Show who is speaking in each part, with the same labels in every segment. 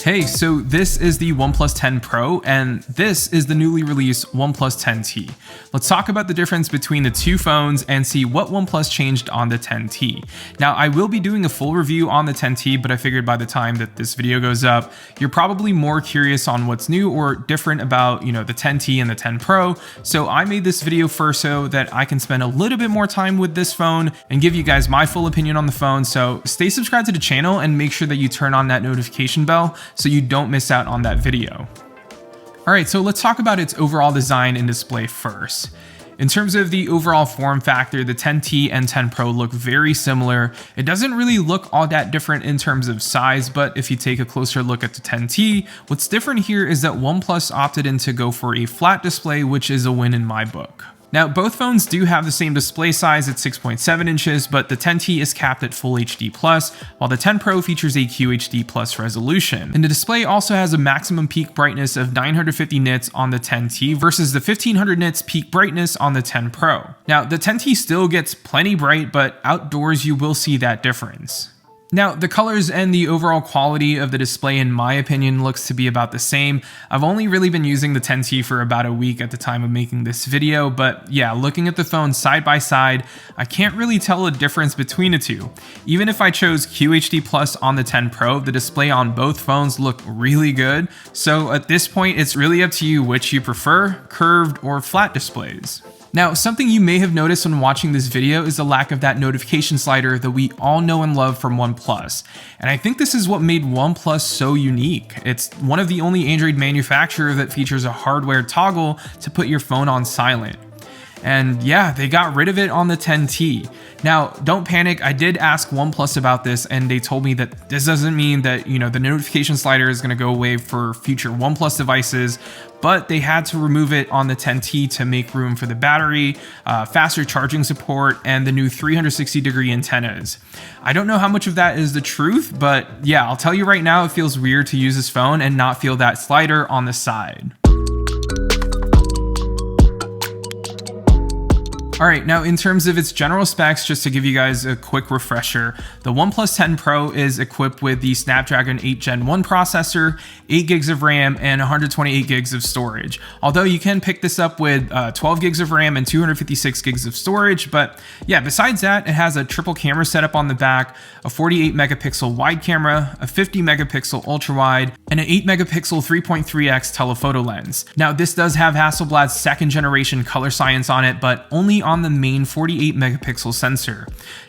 Speaker 1: Hey, so this is the OnePlus 10 Pro, and this is the newly released OnePlus 10T. Let's talk about the difference between the two phones and see what OnePlus changed on the 10T. Now, I will be doing a full review on the 10T, but I figured by the time that this video goes up, you're probably more curious on what's new or different about, the 10T and the 10 Pro. So I made this video first so that I can spend a little bit more time with this phone and give you guys my full opinion on the phone. So stay subscribed to the channel and make sure that you turn on that notification bell so you don't miss out on that video. Alright, so let's talk about its overall design and display first. In terms of the overall form factor, the 10T and 10 Pro look very similar. It doesn't really look all that different in terms of size, but if you take a closer look at the 10T, what's different here is that OnePlus opted in to go for a flat display, which is a win in my book. Now, both phones do have the same display size at 6.7 inches, but the 10T is capped at Full HD+, while the 10 Pro features a QHD+ resolution. And the display also has a maximum peak brightness of 950 nits on the 10T versus the 1500 nits peak brightness on the 10 Pro. Now, the 10T still gets plenty bright, but outdoors you will see that difference. Now, the colors and the overall quality of the display, in my opinion, looks to be about the same. I've only really been using the 10T for about a week at the time of making this video, but yeah, looking at the phone side by side, I can't really tell a difference between the two. Even if I chose QHD+ on the 10 Pro, the display on both phones look really good. So at this point, it's really up to you which you prefer, curved or flat displays. Now, something you may have noticed when watching this video is the lack of that notification slider that we all know and love from OnePlus. And I think this is what made OnePlus so unique. It's one of the only Android manufacturer that features a hardware toggle to put your phone on silent. And yeah, they got rid of it on the 10T. Now, don't panic, I did ask OnePlus about this and they told me that this doesn't mean that, the notification slider is going to go away for future OnePlus devices, but they had to remove it on the 10T to make room for the battery, faster charging support, and the new 360-degree antennas. I don't know how much of that is the truth, but yeah, I'll tell you right now, it feels weird to use this phone and not feel that slider on the side. Alright, now in terms of its general specs, just to give you guys a quick refresher, the OnePlus 10 Pro is equipped with the Snapdragon 8 Gen 1 processor, 8 gigs of RAM, and 128 gigs of storage. Although you can pick this up with 12 gigs of RAM and 256 gigs of storage, but yeah, besides that, it has a triple camera setup on the back, a 48 megapixel wide camera, a 50 megapixel ultra wide, and an 8 megapixel 3.3x telephoto lens. Now, this does have Hasselblad's second generation color science on it, but only on the main 48 megapixel sensor.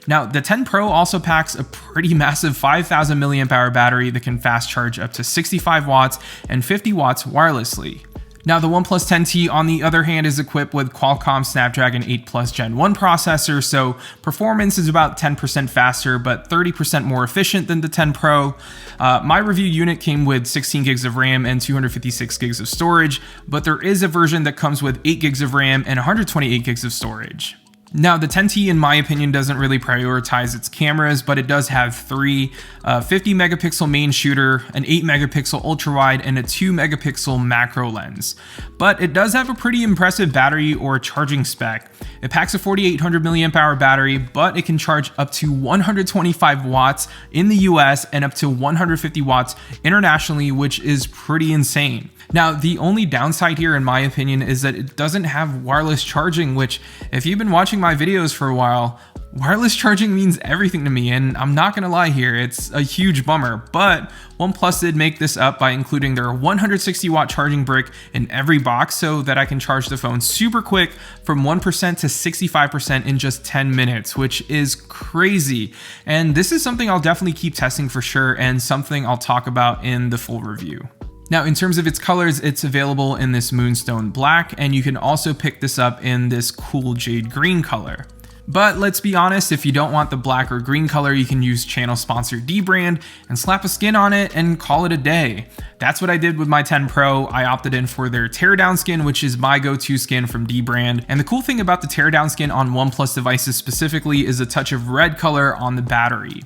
Speaker 1: Now, the 10 Pro also packs a pretty massive 5,000 milliamp hour battery that can fast charge up to 65 watts and 50 watts wirelessly. Now, the OnePlus 10T, on the other hand, is equipped with Qualcomm Snapdragon 8 Plus Gen 1 processor, so performance is about 10% faster, but 30% more efficient than the 10 Pro. My review unit came with 16 gigs of RAM and 256 gigs of storage, but there is a version that comes with 8 gigs of RAM and 128 gigs of storage. Now, the 10T, in my opinion, doesn't really prioritize its cameras, but it does have three 50 megapixel main shooter, an 8 megapixel ultra wide, and a 2 megapixel macro lens. But it does have a pretty impressive battery or charging spec. It packs a 4800 milliamp hour battery, but it can charge up to 125 watts in the US and up to 150 watts internationally, which is pretty insane. Now, the only downside here, in my opinion, is that it doesn't have wireless charging, which, if you've been watching my videos for a while, wireless charging means everything to me, and I'm not gonna lie here, it's a huge bummer. But OnePlus did make this up by including their 160 watt charging brick in every box so that I can charge the phone super quick from 1% to 65% in just 10 minutes, which is crazy. And this is something I'll definitely keep testing for sure, and something I'll talk about in the full review. Now, in terms of its colors, it's available in this Moonstone Black, and you can also pick this up in this cool Jade Green color. But let's be honest, if you don't want the black or green color, you can use channel sponsor dbrand and slap a skin on it and call it a day. That's what I did with my 10 Pro. I opted in for their teardown skin, which is my go-to skin from dbrand. And the cool thing about the teardown skin on OnePlus devices specifically is a touch of red color on the battery.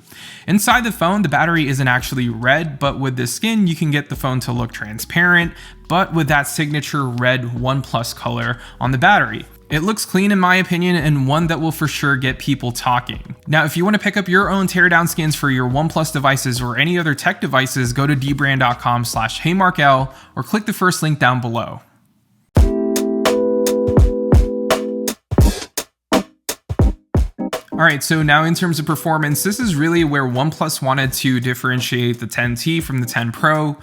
Speaker 1: Inside the phone, the battery isn't actually red, but with this skin, you can get the phone to look transparent, but with that signature red OnePlus color on the battery. It looks clean in my opinion, and one that will for sure get people talking. Now, if you want to pick up your own teardown skins for your OnePlus devices or any other tech devices, go to dbrand.com/heymarkel or click the first link down below. All right, so now in terms of performance, this is really where OnePlus wanted to differentiate the 10T from the 10 Pro.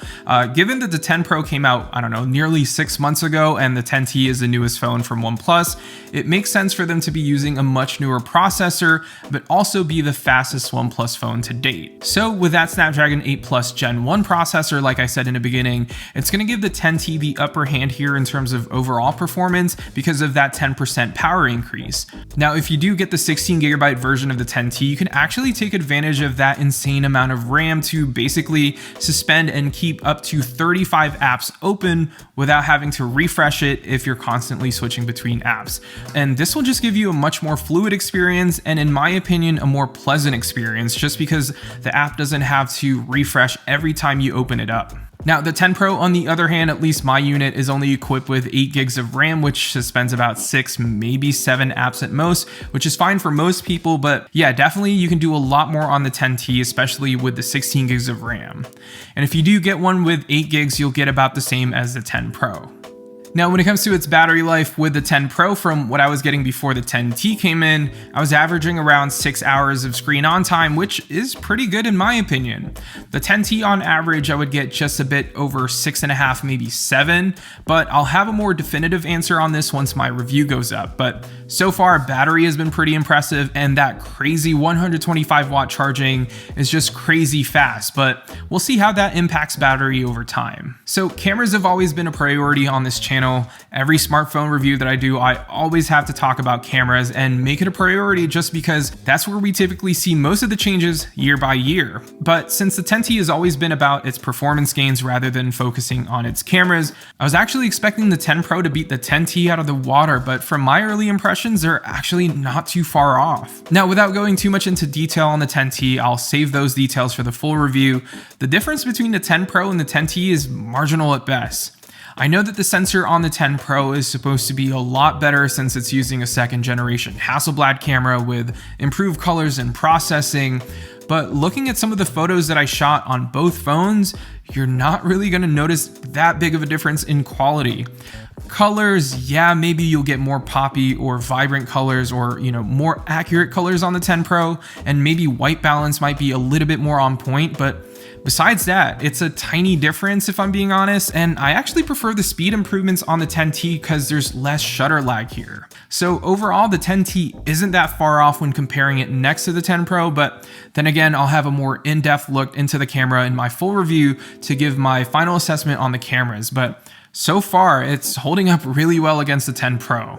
Speaker 1: Given that the 10 Pro came out, I don't know, nearly 6 months ago, and the 10T is the newest phone from OnePlus, it makes sense for them to be using a much newer processor, but also be the fastest OnePlus phone to date. So with that Snapdragon 8 Plus Gen 1 processor, like I said in the beginning, it's gonna give the 10T the upper hand here in terms of overall performance because of that 10% power increase. Now, if you do get the 16GB version of the 10T, you can actually take advantage of that insane amount of RAM to basically suspend and keep up to 35 apps open without having to refresh it if you're constantly switching between apps. And this will just give you a much more fluid experience, and in my opinion, a more pleasant experience, just because the app doesn't have to refresh every time you open it up. Now, the 10 Pro, on the other hand, at least my unit, is only equipped with 8 gigs of RAM, which suspends about 6, maybe 7 apps at most, which is fine for most people, but yeah, definitely you can do a lot more on the 10T, especially with the 16 gigs of RAM. And if you do get one with 8 gigs, you'll get about the same as the 10 Pro. Now, when it comes to its battery life with the 10 Pro, from what I was getting before the 10T came in, I was averaging around 6 hours of screen on time, which is pretty good in my opinion. The 10T on average, I would get just a bit over 6.5, maybe 7, but I'll have a more definitive answer on this once my review goes up. But so far, battery has been pretty impressive, and that crazy 125 watt charging is just crazy fast, but we'll see how that impacts battery over time. So cameras have always been a priority on this channel. Every smartphone review that I do, I always have to talk about cameras and make it a priority just because that's where we typically see most of the changes year by year. But since the 10T has always been about its performance gains rather than focusing on its cameras, I was actually expecting the 10 Pro to beat the 10T out of the water, but from my early impressions, they're actually not too far off. Now, without going too much into detail on the 10T, I'll save those details for the full review. The difference between the 10 Pro and the 10T is marginal at best. I know that the sensor on the 10 Pro is supposed to be a lot better since it's using a second generation Hasselblad camera with improved colors and processing, but looking at some of the photos that I shot on both phones, you're not really going to notice that big of a difference in quality. Colors, yeah, maybe you'll get more poppy or vibrant colors, or more accurate colors on the 10 Pro, and maybe white balance might be a little bit more on point, but besides that, it's a tiny difference if I'm being honest, and I actually prefer the speed improvements on the 10T because there's less shutter lag here. So overall, the 10T isn't that far off when comparing it next to the 10 Pro, but then again, I'll have a more in-depth look into the camera in my full review to give my final assessment on the cameras, but so far, it's holding up really well against the 10 Pro.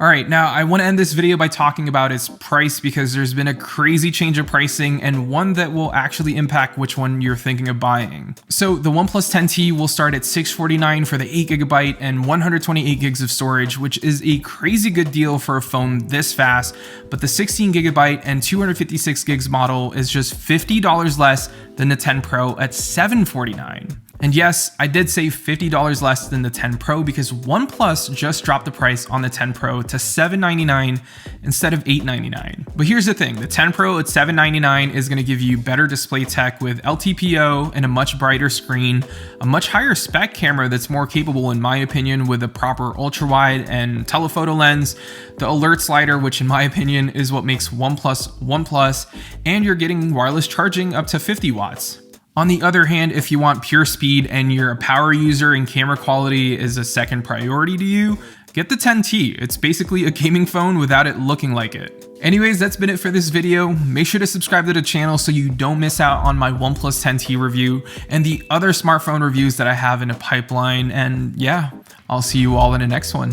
Speaker 1: All right, now I want to end this video by talking about its price because there's been a crazy change of pricing and one that will actually impact which one you're thinking of buying. So the OnePlus 10T will start at $649 for the 8GB and 128 gigs of storage, which is a crazy good deal for a phone this fast, but the 16GB and 256 gigs model is just $50 less than the 10 Pro at $749. And yes, I did save $50 less than the 10 Pro because OnePlus just dropped the price on the 10 Pro to $799 instead of $899. But here's the thing, the 10 Pro at $799 is gonna give you better display tech with LTPO and a much brighter screen, a much higher spec camera that's more capable in my opinion with a proper ultra wide and telephoto lens, the alert slider, which in my opinion is what makes OnePlus, and you're getting wireless charging up to 50 watts. On the other hand, if you want pure speed and you're a power user and camera quality is a second priority to you, get the 10T. It's basically a gaming phone without it looking like it. Anyways, that's been it for this video. Make sure to subscribe to the channel so you don't miss out on my OnePlus 10T review and the other smartphone reviews that I have in a pipeline. And yeah, I'll see you all in the next one.